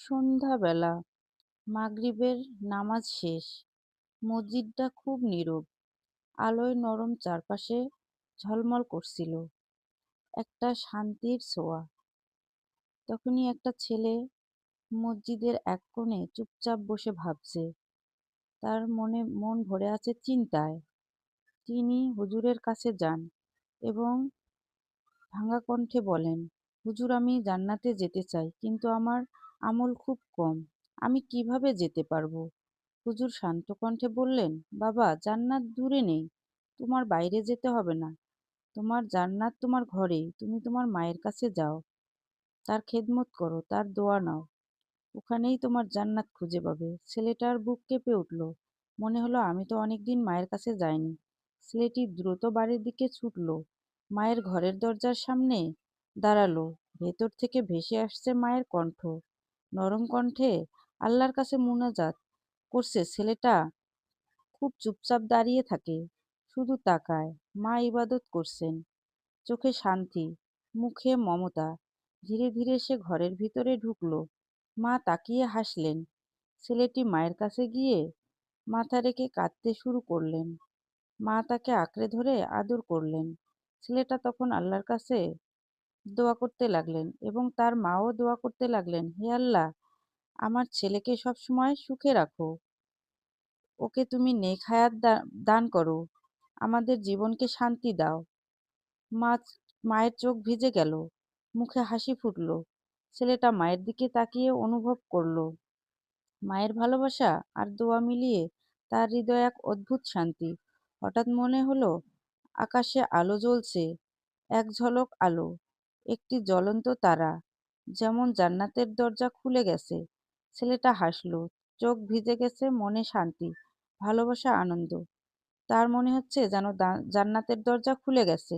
সন্ধ্যাবেলা মাগরিবের নামাজ শেষ। মসজিদটা খুব নীরব। আলোয় নরম চারপাশে ঝলমল করছিল। একটা শান্তির ছোঁয়া। তখনই একটা ছেলে মসজিদের এক কোণে চুপচাপ বসে ভাবছে। তার মন ভরে আছে চিন্তায়। তিনি হুজুরের কাছে যান এবং ভাঙা কণ্ঠে বলেন, হুজুর, আমি জান্নাতে যেতে চাই, কিন্তু আমার আমল খুব কম। আমি কিভাবে যেতে পারবো? হুজুর শান্ত কণ্ঠে বললেন, বাবা, জান্নাত দূরে নেই, তোমার বাইরে যেতে হবে না। তোমার জান্নাত তোমার ঘরেই। তুমি তোমার মায়ের কাছে যাও, তার খেদমত করো, তার দোয়া নাও। ওখানেই তোমার জান্নাত খুঁজে পাবে। ছেলেটার বুক কেঁপে উঠল। মনে হলো আমি তো অনেকদিন মায়ের কাছে যাইনি। ছেলেটি দ্রুত বাড়ির দিকে ছুটল। মায়ের ঘরের দরজার সামনে দাঁড়ালো। ভেতর থেকে ভেসে আসছে মায়ের কণ্ঠ। নরম কণ্ঠে আল্লাহর কাছে মুনাজাত করছে। ছেলেটা খুব চুপচাপ দাঁড়িয়ে থাকে, শুধু তাকায়। মা ইবাদত করছেন, চোখে শান্তি, মুখে মমতা। ধীরে ধীরে সে ঘরের ভিতরে ঢুকলো। মা তাকিয়ে হাসলেন। ছেলেটি মায়ের কাছে গিয়ে মাথা রেখে কাঁদতে শুরু করলেন। মা তাকে আঁকড়ে ধরে আদর করলেন। ছেলেটা তখন আল্লাহর কাছে দোয়া করতে লাগলেন এবং তার মাও দোয়া করতে লাগলেন, হে আল্লাহ, আমার ছেলেকে সবসময় সুখে রাখো। ওকে তুমি নেক হায়াত দান করো। আমাদের জীবনকে শান্তি দাও। মা মায়ের চোখ ভিজে গেল, মুখে হাসি ফুটল। ছেলেটা মায়ের দিকে তাকিয়ে অনুভব করল মায়ের ভালোবাসা আর দোয়া মিলিয়ে তার হৃদয়ে এক অদ্ভুত শান্তি। হঠাৎ মনে হলো আকাশে আলো জ্বলছে, এক ঝলক আলো, একটি জ্বলন্ত তারা, যেমন জান্নাতের দরজা খুলে গেছে। ছেলেটা হাসলো, চোখ ভিজে গেছে, মনে শান্তি, ভালোবাসা, আনন্দ। তার মনে হচ্ছে যেন জান্নাতের দরজা খুলে গেছে।